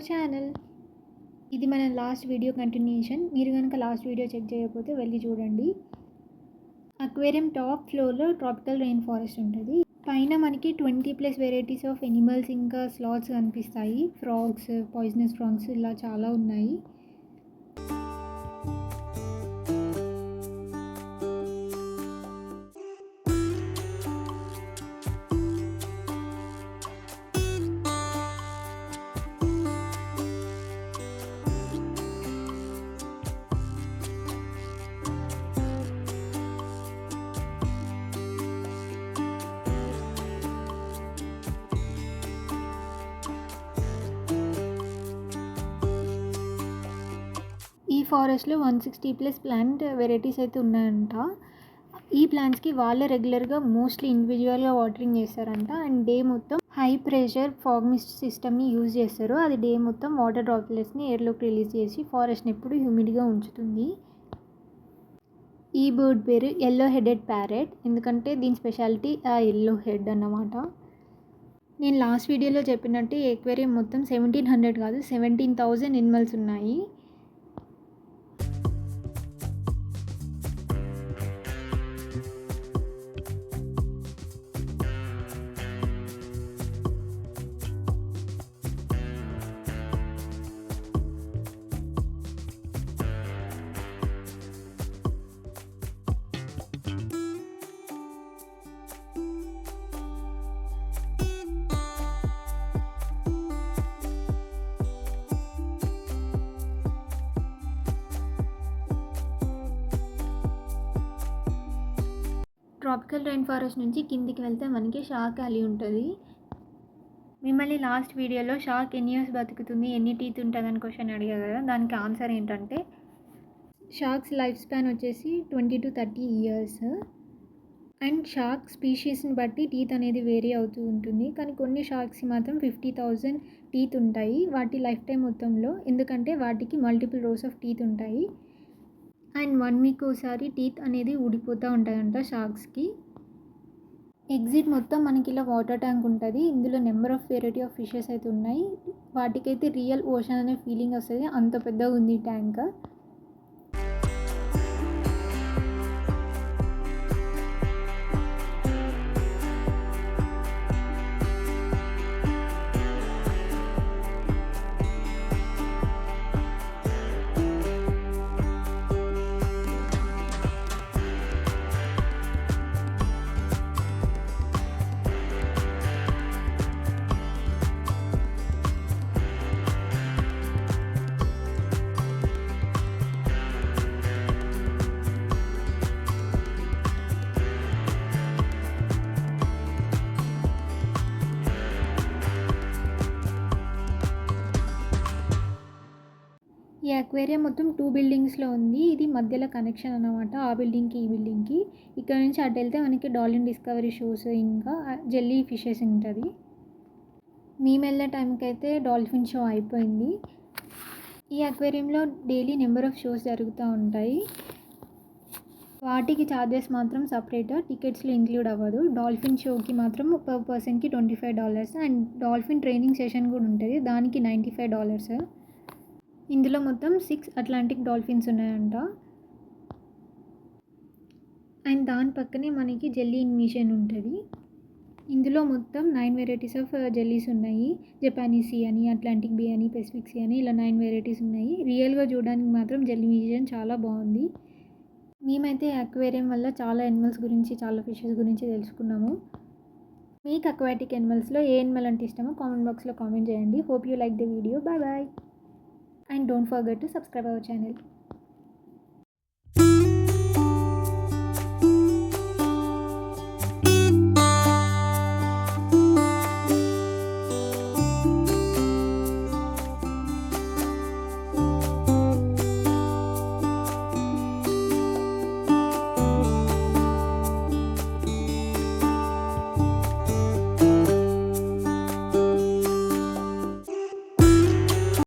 Our channel. ఇది మన last video continuation. మీరు కనుక లాస్ట్ వీడియో చెక్ చేయకపోతే వెళ్ళి చూడండి. అక్వేరియం టాప్ ఫ్లోర్లో ట్రాపికల్ రెయిన్ ఫారెస్ట్ ఉంటుంది. పైన మనకి 20+ వెరైటీస్ ఆఫ్ ఎనిమల్స్ ఇంకా స్లాత్స్ కనిపిస్తాయి. ఫ్రాగ్స్, పాయిజనస్ ఫ్రాగ్స్ ఇలా చాలా ఉన్నాయి. ఈ ఫారెస్ట్లో 160+ ప్లాంట్ వెరైటీస్ అయితే ఉన్నాయంట. ఈ ప్లాంట్స్కి వాళ్ళే రెగ్యులర్గా మోస్ట్లీ ఇండివిజువల్గా వాటరింగ్ చేస్తారంట. అండ్ డే మొత్తం హై ప్రెషర్ ఫాగ్ మిస్ట్ సిస్టమ్ని యూజ్ చేస్తారు. అది డే మొత్తం వాటర్ డ్రాప్లెట్స్ని ఎయిర్లోకి రిలీజ్ చేసి ఫారెస్ట్ని ఎప్పుడు హ్యూమిడ్గా ఉంచుతుంది. ఈ బర్డ్ పేరు ఎల్లో హెడెడ్ ప్యారెట్, ఎందుకంటే దీని స్పెషాలిటీ ఆ ఎల్లో హెడ్ అన్నమాట. నేను లాస్ట్ వీడియోలో చెప్పినట్టు ఈ ఎక్వేరియం మొత్తం 1700 కాదు 17,000 ఎనిమల్స్ ఉన్నాయి. ట్రాపికల్ రెయిన్ ఫారెస్ట్ నుంచి కిందికి వెళ్తే మనకి షార్క్ వ్యాలీ ఉంటుంది. మిమ్మల్ని లాస్ట్ వీడియోలో షార్క్ ఎన్ని ఇయర్స్ బతుకుతుంది, ఎన్ని టీత్ ఉంటుంది అని క్వశ్చన్ అడిగారు కదా. దానికి ఆన్సర్ ఏంటంటే షార్క్స్ లైఫ్ స్పాన్ వచ్చేసి 20 to 30 years. అండ్ షార్క్ స్పీషీస్ని బట్టి టీత్ అనేది వేరీ అవుతూ ఉంటుంది. కానీ కొన్ని షార్క్స్కి మాత్రం 50,000 టీత్ ఉంటాయి వాటి లైఫ్ టైం మొత్తంలో, ఎందుకంటే వాటికి మల్టిపుల్ రోస్ ఆఫ్ టీత్ ఉంటాయి. అండ్ 1 week ఒకసారి టీత్ అనేది ఊడిపోతూ ఉంటాయంట షార్క్స్కి. ఎగ్జిట్ మొత్తం మనకి ఇలా వాటర్ ట్యాంక్ ఉంటుంది. ఇందులో number of variety of fishes అయితే ఉన్నాయి. వాటికైతే రియల్ ఓషన్ అనే ఫీలింగ్ వస్తుంది, అంత పెద్దగా ఉంది ట్యాంక్. ఈ అక్వేరియం మొత్తం 2 బిల్డింగ్స్లో ఉంది. ఇది మధ్యలో కనెక్షన్ అన్నమాట, ఆ బిల్డింగ్కి ఈ బిల్డింగ్కి. ఇక్కడ నుంచి అటు వెళ్తే మనకి డాల్ఫిన్ డిస్కవరీ షోస్ ఇంకా జెల్లీ ఫిషెస్ ఉంటుంది. మేము వెళ్ళే టైంకి అయితే డాల్ఫిన్ షో అయిపోయింది. ఈ అక్వేరియంలో డైలీ నెంబర్ ఆఫ్ షోస్ జరుగుతూ ఉంటాయి. వాటికి ఛార్జెస్ మాత్రం సపరేట్, టికెట్స్లో ఇంక్లూడ్ అవ్వదు. డాల్ఫిన్ షోకి మాత్రం పర్ పర్సన్కి $25. అండ్ డాల్ఫిన్ ట్రైనింగ్ సెషన్ కూడా ఉంటుంది, దానికి $95. ఇందులో మొత్తం 6 అట్లాంటిక్ డాల్ఫిన్స్ ఉన్నాయంట. అండ్ దాని పక్కనే మనకి జెల్లీ ఇన్మిషన్ ఉంటుంది. ఇందులో మొత్తం 9 వెరైటీస్ ఆఫ్ జెల్లీస్ ఉన్నాయి. జపానీస్ సీ అని, అట్లాంటిక్ బీ అని, పెసిఫిక్ సీ అని, ఇలా 9 వెరైటీస్ ఉన్నాయి. రియల్గా చూడడానికి మాత్రం జెల్లీ మ్యూజియం చాలా బాగుంది. మేమైతే అక్వేరియం వల్ల చాలా ఎనిమల్స్ గురించి, చాలా ఫిషెస్ గురించి తెలుసుకున్నాము. మీకు అక్వాటిక్ ఎనిమల్స్లో ఏ ఎనిమల్ అంటే ఇష్టమో కామెంట్ బాక్స్లో కామెంట్ చేయండి. Hope you like the video. Bye bye. And don't forget to subscribe our channel.